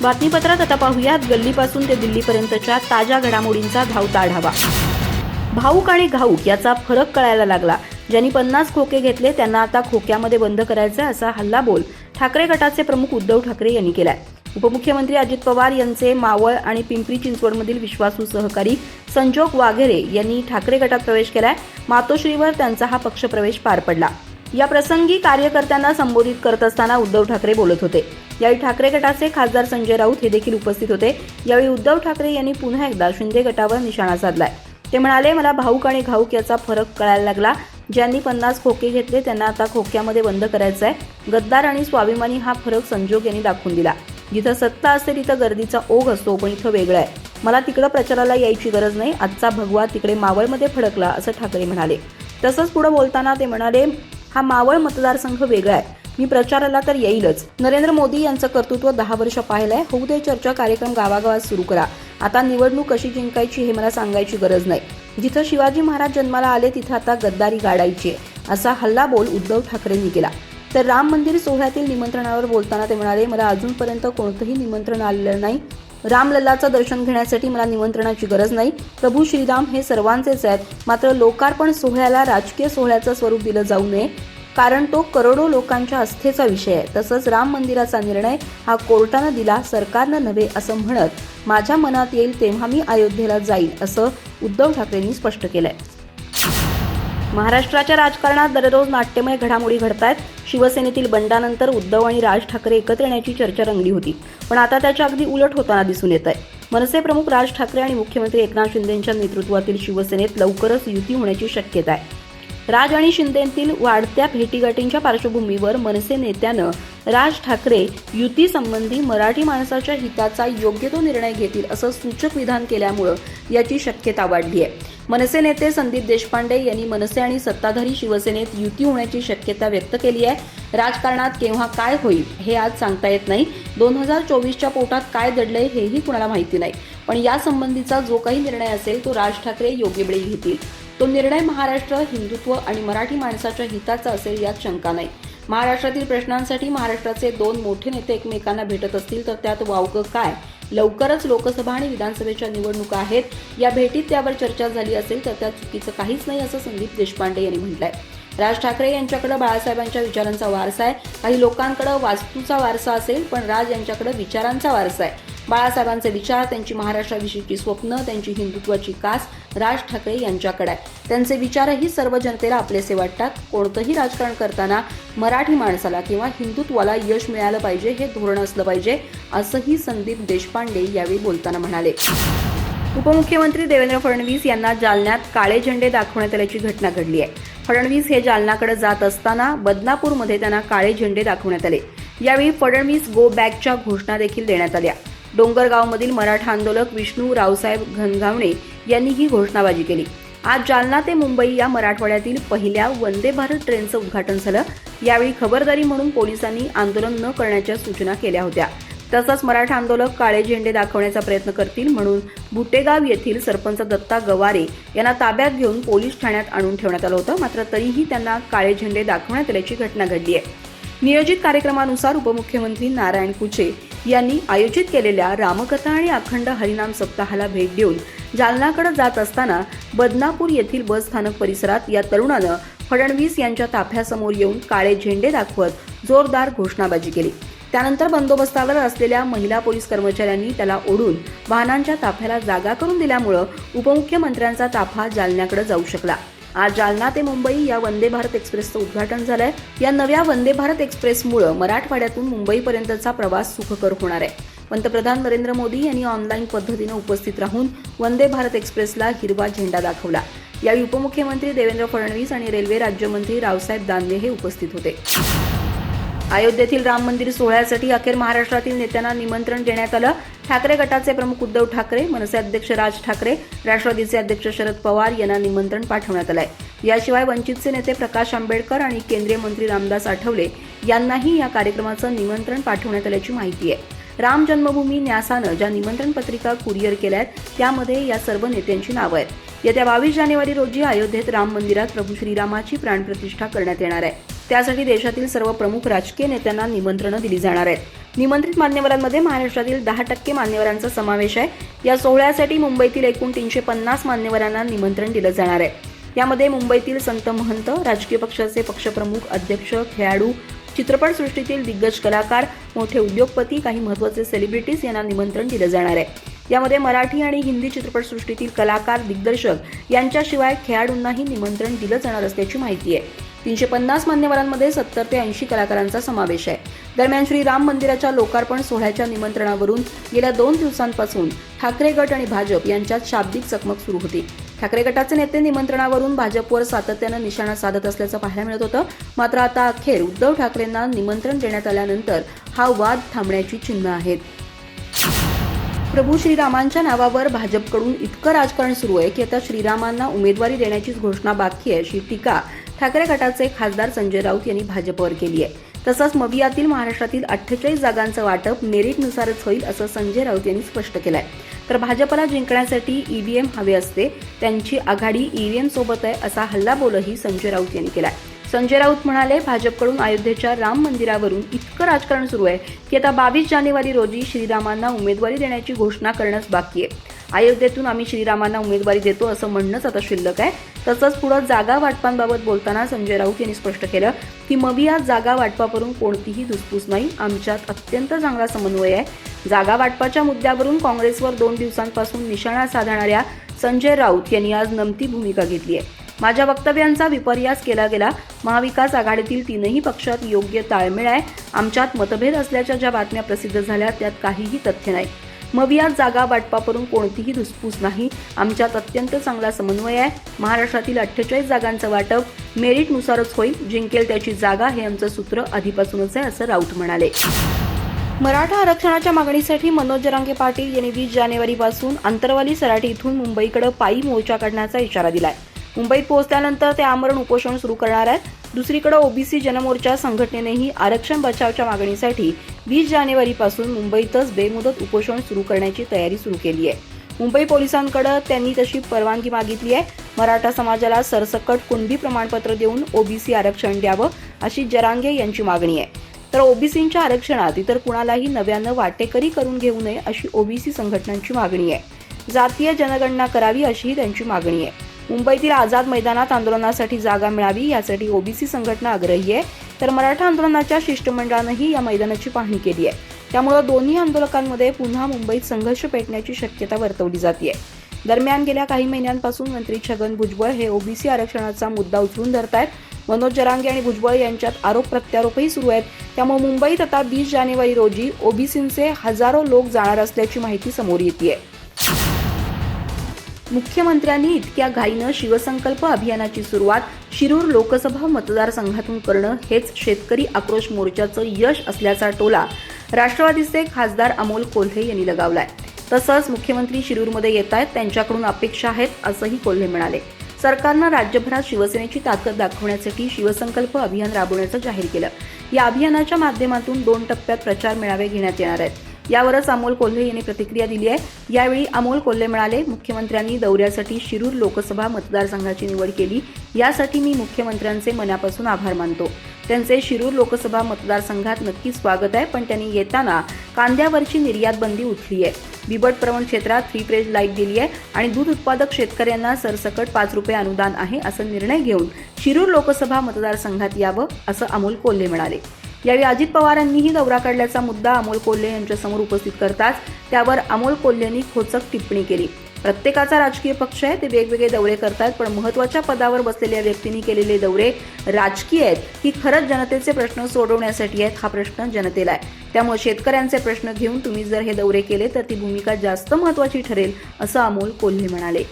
बातमीपत्रात आता पाहूयात गल्लीपासून ते दिल्लीपर्यंतच्या ताज्या घडामोडींचा धावता आढावा। भाऊक आणि घाऊक याचा फरक कळायला लागला। ज्यांनी 50 खोके घेतले त्यांना आता खोक्यामध्ये बंद करायचं असा हल्लाबोल ठाकरे गटाचे प्रमुख उद्धव ठाकरे यांनी केलाय। उपमुख्यमंत्री अजित पवार यांचे मावळ आणि पिंपरी चिंचवडमधील विश्वासू सहकारी संजोग वाघेरे यांनी ठाकरे गटात प्रवेश केलाय। मातोश्रीवर त्यांचा हा पक्षप्रवेश पार पडला। या प्रसंगी कार्यकर्त्यांना संबोधित करत असताना उद्धव ठाकरे बोलत होते। यावेळी ठाकरे गटाचे खासदार संजय राऊत हे देखील उपस्थित होते। यावेळी उद्धव ठाकरे यांनी पुन्हा एकदा शिंदे गटावर निशाणा साधलाय। ते म्हणाले, मला भाऊक आणि घाऊक याचा फरक कळायला लागला। ज्यांनी 50 खोके घेतले त्यांना आता खोक्यामध्ये बंद करायचं आहे। गद्दार आणि स्वाभिमानी हा फरक संजोग यांनी दाखवून दिला। जिथं सत्ता असते तिथं गर्दीचा ओघ असतो, पण इथं वेगळं आहे। मला तिकडं प्रचाराला यायची गरज नाही। आजचा भगवा तिकडे मावळमध्ये फडकला असं ठाकरे म्हणाले। तसंच पुढे बोलताना ते म्हणाले, हा मावळ मतदारसंघ वेगळा आहे। मी प्रचाराला तर येईलच। नरेंद्र मोदी यांचं कर्तृत्व 10 वर्ष पाहिलंय। होऊ दे चर्चा कार्यक्रम गावागावात सुरू करा। आता निवडणूक कशी जिंकायची हे मला सांगायची गरज नाही। जिथं शिवाजी महाराज जन्माला आले तिथं आता गद्दारी गाडायची असा हल्लाबोल उद्धव ठाकरेंनी केला। तर राम मंदिर सोहळ्यातील निमंत्रणावर बोलताना ते म्हणाले, मला अजूनपर्यंत कोणतंही निमंत्रण आलेलं नाही। रामलल्लाचं दर्शन घेण्यासाठी मला निमंत्रणाची गरज नाही। प्रभू श्रीराम हे सर्वांचेच आहेत। मात्र लोकार्पण सोहळ्याला राजकीय सोहळ्याचं स्वरूप दिलं जाऊ नये, कारण तो करोडो लोकांच्या आस्थेचा विषय आहे। तसंच राम मंदिराचा निर्णय हा कोर्टानं दिला, सरकारनं नव्हे असं म्हणत माझ्या मनात येईल तेव्हा मी अयोध्येला जाईल असं उद्धव ठाकरेंनी स्पष्ट केलंय। महाराष्ट्राच्या राजकारणात दररोज नाट्यमय घडामोडी घडतायत। शिवसेनेतील बंडानंतर उद्धव आणि राज ठाकरे एकत्र येण्याची चर्चा रंगली होती, पण आता त्याच्या अगदी उलट होताना दिसून येत आहे। मनसे प्रमुख राज ठाकरे आणि मुख्यमंत्री एकनाथ शिंदेंच्या नेतृत्वातील शिवसेनेत लवकरच युती होण्याची शक्यता आहे। राज आणि शिंदेंतील वाढत्या भेटीगाठींच्या पार्श्वभूमीवर मनसे नेत्यानं राज ठाकरे युती संबंधी मराठी माणसाच्या हिताचा योग्य तो निर्णय घेतील असं सूचक विधान केल्यामुळे याची शक्यता वाढली आहे। मनसे नेते संदीप देशपांडे यांनी मनसे आणि सत्ताधारी शिवसेनेत युती होण्याची शक्यता व्यक्त केली आहे। राजकारणात केव्हा काय होईल हे आज सांगता येत नाही। 2024च्या पोटात काय दडलंय हेही कुणाला माहिती नाही, पण या संबंधीचा जो काही निर्णय असेल तो राज ठाकरे योग्य वेळी घेतील। तो निर्णय महाराष्ट्र, हिंदुत्व आणि मराठी माणसाच्या हिताचा असेल यात शंका नाही। महाराष्ट्रातील प्रश्नांसाठी महाराष्ट्राचे 2 मोठे नेते एकमेकांना भेटत असतील तर त्यात वावगं काय? लवकरच लोकसभा आणि विधानसभेच्या निवडणुका आहेत। या भेटीत त्यावर चर्चा झाली असेल तर त्यात चुकीचं काहीच नाही असं संदीप देशपांडे यांनी म्हटलंय। राज ठाकरे यांच्याकडे बाळासाहेबांच्या विचारांचा वारसा आहे। काही लोकांकडे वास्तूचा वारसा असेल, पण राज यांच्याकडे विचारांचा वारसा आहे। बाळासाहेबांचे विचार, त्यांची महाराष्ट्राविषयीची स्वप्न, त्यांची हिंदुत्वाची कास राज ठाकरे यांच्याकडे आहे। त्यांचे विचारही सर्व जनतेला आपलेसे वाटतात। कोणतंही राजकारण करताना मराठी माणसाला किंवा हिंदुत्वाला यश मिळालं पाहिजे हे धोरण असलं पाहिजे असंही संदीप देशपांडे यावेळी बोलताना म्हणाले। उपमुख्यमंत्री देवेंद्र फडणवीस यांना जालन्यात काळे झेंडे दाखवण्यात आल्याची घटना घडली आहे। फडणवीस हे जालनाकडे जात असताना बदनापूरमध्ये त्यांना काळे झेंडे दाखवण्यात आले। यावेळी फडणवीस गो बॅकच्या घोषणा देखील देण्यात आल्या। डोंगरगावमधील मराठा आंदोलक विष्णू रावसाहेब घनगावणे यांनी ही घोषणाबाजी केली। आज जालना ते मुंबई या मराठवाड्यातील पहिल्या वंदे भारत ट्रेनचं उद्घाटन झालं। यावेळी खबरदारी म्हणून पोलिसांनी आंदोलन न करण्याच्या सूचना केल्या होत्या। तसंच मराठा आंदोलक काळे झेंडे दाखवण्याचा प्रयत्न करतील म्हणून बुटेगाव येथील सरपंच दत्ता गवारे यांना ताब्यात घेऊन पोलीस ठाण्यात आणून ठेवण्यात आलं होतं। मात्र तरीही त्यांना काळे झेंडे दाखवण्यात आल्याची घटना घडली आहे। नियोजित कार्यक्रमानुसार उपमुख्यमंत्री नारायण कुचे यांनी आयोजित केलेल्या रामकथा आणि अखंड हरिनाम सप्ताहाला भेट देऊन जालनाकडे जात असताना बदनापूर येथील बस स्थानक परिसरात या तरुणानं फडणवीस यांच्या ताफ्यासमोर येऊन काळे झेंडे दाखवत जोरदार घोषणाबाजी केली। त्यानंतर बंदोबस्तावर असलेल्या महिला पोलीस कर्मचाऱ्यांनी त्याला ओढून वाहनांच्या ताफ्याला जागा करून दिल्यामुळे उपमुख्यमंत्र्यांचा ताफा जालन्याकडे जाऊ शकला। आज जालना ते मुंबई या वंदे भारत एक्सप्रेसचं उद्घाटन झालंय। या नव्या वंदे भारत एक्सप्रेसमुळे मराठवाड्यातून मुंबईपर्यंतचा प्रवास सुखकर होणार आहे। पंतप्रधान नरेंद्र मोदी यांनी ऑनलाईन पद्धतीने उपस्थित राहून वंदे भारत एक्सप्रेसला हिरवा झेंडा दाखवला। यावेळी उपमुख्यमंत्री देवेंद्र फडणवीस आणि रेल्वे राज्यमंत्री रावसाहेब दानवे हे उपस्थित होते। अयोध्येतील राम मंदिर सोहळ्यासाठी अखेर महाराष्ट्रातील नेत्यांना निमंत्रण देण्यात आलं। ठाकरे गटाचे प्रमुख उद्धव ठाकरे, मनसे अध्यक्ष राज ठाकरे, राष्ट्रवादीचे अध्यक्ष शरद पवार यांना निमंत्रण पाठवण्यात आलंय। याशिवाय वंचितचे नेते प्रकाश आंबेडकर आणि केंद्रीय मंत्री रामदास आठवले यांनाही या कार्यक्रमाचं निमंत्रण पाठवण्यात आल्याची माहिती आहे। राम जन्मभूमी न्यासानं ज्या निमंत्रण पत्रिका कुरिअर केल्या आहेत त्यामध्ये या सर्व नेत्यांची नावं आहेत। येत्या 22 जानेवारी रोजी अयोध्येत राम मंदिरात प्रभू श्रीरामाची प्राणप्रतिष्ठा करण्यात येणार आहे। त्यासाठी देशातील सर्व प्रमुख राजकीय नेत्यांना निमंत्रणं दिली जाणार आहेत। निमंत्रित मान्यवरांमध्ये महाराष्ट्रातील 10% मान्यवरांचा समावेश आहे. या सोहळ्यासाठी मुंबईतील एकूण 350 मान्यवरांना निमंत्रण दिलं जाणार आहे. यामध्ये मुंबईतील संत महंत, राजकीय पक्षाचे पक्षप्रमुख, अध्यक्ष, खेळाडू, चित्रपटसृष्टीतील दिग्गज कलाकार, मोठे उद्योगपती, काही महत्त्वाचे सेलिब्रिटीज यांना निमंत्रण दिलं जाणार आहे. यामध्ये मराठी आणि हिंदी चित्रपटसृष्टीतील कलाकार, दिग्दर्शक यांच्याशिवाय खेळाडूंनाही निमंत्रण दिलं जाणार असल्याची माहिती आहे. 350 मान्यवरांमध्ये 70 ते 80 कलाकारांचा समावेश आहे. दरम्यान श्रीराम मंदिराच्या लोकार्पण सोहळ्याच्या निमंत्रणावरून गेल्या 2 दिवसांपासून ठाकरे गट आणि भाजप यांच्यात शाब्दिक चकमक सुरू होती. ठाकरे गटाचे नेते निमंत्रणावरून भाजपवर सातत्यानं निशाणा साधत असल्याचं पाहायला मिळत होतं. मात्र आता अखेर उद्धव ठाकरेंना निमंत्रण देण्यात आल्यानंतर हा वाद थांबण्याची चिन्ह आहेत. प्रभू श्रीरामांच्या नावावर भाजपकडून इतकं राजकारण सुरू आहे की आता श्रीरामांना उमेदवारी देण्याचीच घोषणा बाकी आहे, अशी टीका ठाकरे गटाचे खासदार संजय राऊत यांनी भाजपवर केली आहे. तसंच मवियातील महाराष्ट्रातील 48 जागांचं वाटप मेरिटनुसारच होईल असं संजय राऊत यांनी स्पष्ट केलंय. तर भाजपला जिंकण्यासाठी ईव्हीएम हवे असते, त्यांची आघाडी ईव्हीएम सोबत आहे असा हल्लाबोलही संजय राऊत यांनी केलाय. संजय राऊत म्हणाले, भाजपकडून अयोध्येच्या राम मंदिरावरून इतकं राजकारण सुरू आहे की आता 22 जानेवारी रोजी श्रीरामांना उमेदवारी देण्याची घोषणा करणंच बाकी आहे. अयोध्येतून आम्ही श्रीरामांना उमेदवारी देतो असं म्हणणंच आता शिल्लक आहे. तसंच पुढे जागा वाटपांबाबत बोलताना संजय राऊत यांनी स्पष्ट केलं की मवियात जागा वाटपावरून कोणतीही धुसफूस नाही, आमच्यात अत्यंत चांगला समन्वय आहे. जागा वाटपाच्या मुद्द्यावरून काँग्रेसवर 2 दिवसांपासून निशाणा साधणाऱ्या संजय राऊत यांनी आज नमती भूमिका घेतली आहे. माझ्या वक्तव्यांचा विपर्यास केला गेला. महाविकास आघाडीतील 3ही पक्षात योग्य ताळमेळ आहे. आमच्यात मतभेद असल्याच्या ज्या बातम्या प्रसिद्ध झाल्या त्यात काहीही तथ्य नाही. मवियात जागा वाटपावरून कोणतीही धुसफूस नाही, आमच्यात अत्यंत चांगला समन्वय आहे. महाराष्ट्रातील 48 जागांचं वाटप मेरिटनुसारच होईल, जिंकेल त्याची जागा हे आमचं सूत्र आधीपासूनच आहे, असं राऊत म्हणाले. मराठा आरक्षणाच्या मागणीसाठी मनोज जरांगे पाटील यांनी 20 जानेवारीपासून आंतरवाली सराटी इथून मुंबईकडे पायी मोर्चा काढण्याचा इशारा दिलाय. मुंबईत पोहोचल्यानंतर ते आमरण उपोषण सुरू करणार आहेत. दुसरीकडे ओबीसी जनमोर्चा संघटनेनेही आरक्षण बचावच्या मागणीसाठी 20 जानेवारीपासून मुंबईतच बेमुदत उपोषण सुरू करण्याची तयारी सुरू केली आहे. मुंबई पोलिसांकडे त्यांनी तशी परवानगी मागितली आहे. मराठा समाजाला सरसकट कुणबी प्रमाणपत्र देऊन ओबीसी आरक्षण द्यावं अशी जरांगे यांची मागणी आहे. तर ओबीसींच्या आरक्षणात इतर कुणालाही नव्यानं वाटेकरी करून घेऊ नये अशी ओबीसी संघटनांची मागणी आहे. जातीय जनगणना करावी अशीही त्यांची मागणी आहे. मुंबईतील आझाद मैदानात आंदोलनासाठी जागा मिळावी यासाठी ओबीसी संघटना आग्रही आहे. तर मराठा आंदोलनाच्या शिष्टमंडळानंही या मैदानाची पाहणी केली आहे. त्यामुळे दोन्ही आंदोलकांमध्ये पुन्हा मुंबईत संघर्ष पेटण्याची शक्यता वर्तवली जाते. दरम्यान गेल्या काही महिन्यांपासून मंत्री छगन भुजबळ हे ओबीसी आरक्षणाचा मुद्दा उचलून धरतायत. मनोज जरांगे आणि भुजबळ यांच्यात आरोप प्रत्यारोपही सुरू आहेत. त्यामुळे मुंबईत आता 20 जानेवारी रोजी ओबीसींचे हजारो लोक जाणार असल्याची माहिती समोर येतेय. मुख्यमंत्र्यांनी इतक्या घाईनं शिवसंकल्प अभियानाची सुरुवात शिरूर लोकसभा मतदारसंघातून करणं हेच शेतकरी आक्रोश मोर्चाचं यश असल्याचा टोला राष्ट्रवादीचे खासदार अमोल कोल्हे यांनी लगावलाय. तसंच मुख्यमंत्री शिरूरमध्ये येत आहेत, त्यांच्याकडून अपेक्षा आहेत असंही कोल्हे म्हणाले. सरकारनं राज्यभरात शिवसेनेची ताकद दाखवण्यासाठी शिवसंकल्प अभियान राबवण्याचं जाहीर केलं. या अभियानाच्या माध्यमातून 2 टप्प्यात प्रचार मेळावे घेण्यात येणार आहेत. यावरच अमोल कोल्हे यांनी प्रतिक्रिया दिली आहे. यावेळी अमोल कोल्हे म्हणाले, मुख्यमंत्र्यांनी दौऱ्यासाठी शिरूर लोकसभा मतदारसंघाची निवड केली, यासाठी मी मुख्यमंत्र्यांचे मनापासून आभार मानतो. त्यांचे शिरूर लोकसभा मतदारसंघात नक्की स्वागत आहे, पण त्यांनी येताना कांद्यावरची निर्यात बंदी उठली आहे. बिबट प्रवण क्षेत्रात फ्री ट्रेड लाईट दिली आहे आणि दूध उत्पादक शेतकऱ्यांना सरसकट 5 रुपये अनुदान आहे असा निर्णय घेऊन शिरूर लोकसभा मतदारसंघात यावं असं अमोल कोल्हे म्हणाले. यावेळी अजित पवारांनीही दौरा काढल्याचा मुद्दा अमोल कोल्हे यांच्यासमोर उपस्थित करताच त्यावर अमोल कोल्हेंनी खोचक टिप्पणी केली. प्रत्येकाचा राजकीय पक्ष आहे, ते वेगवेगळे दौरे करतात, पण महत्त्वाच्या पदावर बसलेल्या व्यक्तींनी केलेले दौरे राजकीय आहेत की खरंच जनतेचे प्रश्न सोडवण्यासाठी आहेत, हा प्रश्न जनतेला आहे. त्यामुळे शेतकऱ्यांचे प्रश्न घेऊन तुम्ही जर हे दौरे केले तर ती भूमिका जास्त महत्त्वाची ठरेल असं अमोल कोल्हे म्हणाले.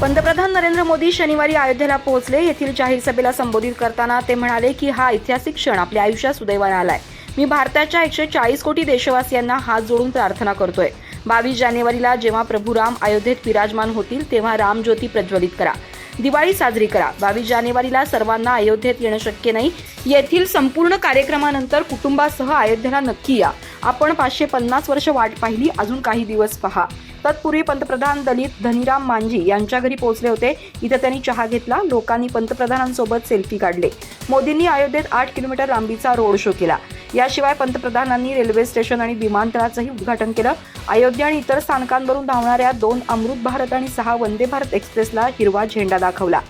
पंतप्रधान नरेंद्र मोदी शनिवारी अयोध्येला पोहोचले. येथील जाहीर सभेला संबोधित करताना ते म्हणाले की हा ऐतिहासिक क्षण आपल्या आयुष्यात सुदैवाने आलाय. मी भारताच्या 140 कोटी देशवासियांना हात जोडून प्रार्थना करतोय. 22 जानेवारीला जेव्हा प्रभू राम अयोध्येत विराजमान होतील तेव्हा रामज्योती प्रज्वलित करा, दिवाळी साजरी करा. 22 जानेवारीला सर्वांना अयोध्येत येणं शक्य नाही. येथील संपूर्ण कार्यक्रमानंतर कुटुंबासह अयोध्येला नक्की या. आपण 550 वर्ष वाट पाहिली, अजून काही दिवस पहा. तत्पूर्वी पंतप्रधान दलित धनीराम मांझी यांच्या घरी पोहोचले होते. इथं त्यांनी चहा घेतला. लोकांनी पंतप्रधानांसोबत सेल्फी काढले. मोदींनी अयोध्येत 8 किलोमीटर लांबीचा रोड शो केला. याशिवाय पंतप्रधानांनी रेल्वे स्टेशन आणि विमानतळाचंही उद्घाटन केलं. अयोध्या आणि इतर स्थानकांवरून धावणाऱ्या 2 अमृत भारत आणि 6 वंदे भारत एक्सप्रेसला हिरवा झेंडा दाखवला.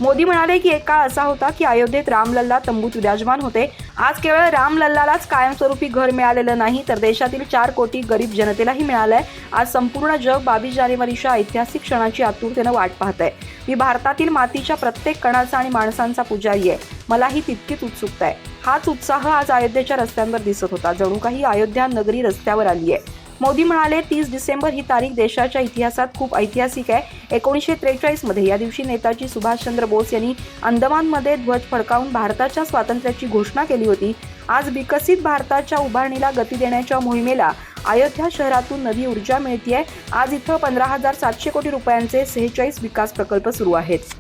मोदी म्हणाले की एक काळ असा होता की अयोध्येत रामलल्ला तंबूत विराजमान होते. आज केवळ रामलल्लालाच कायमस्वरूपी घर मिळालेलं नाही, तर देशातील 4 कोटी गरीब जनतेलाही मिळालंय. आज संपूर्ण जग 22 जानेवारीच्या ऐतिहासिक क्षणाची आतुरतेनं वाट पाहतंय. मी भारतातील मातीच्या प्रत्येक कणाचा आणि माणसांचा पुजारी आहे. मलाही तितकीच उत्सुकता आहे. हाच उत्साह आज अयोध्येच्या रस्त्यांवर दिसत होता. जणू काही अयोध्या नगरी रस्त्यावर आली आहे. मोदी म्हणाले 30 डिसेंबर ही तारीख देशाच्या इतिहासात खूप ऐतिहासिक आहे. 1943 मध्ये या दिवशी नेताजी सुभाषचंद्र बोस यांनी अंदमानमध्ये ध्वज फडकावून भारताच्या स्वातंत्र्याची घोषणा केली होती. आज विकसित भारताच्या उभारणीला गती देण्याच्या मोहिमेला अयोध्या शहरातून नवी ऊर्जा मिळतेय. आज इथं 15,700 कोटी रुपयांचे 46 विकास प्रकल्प सुरू आहेत.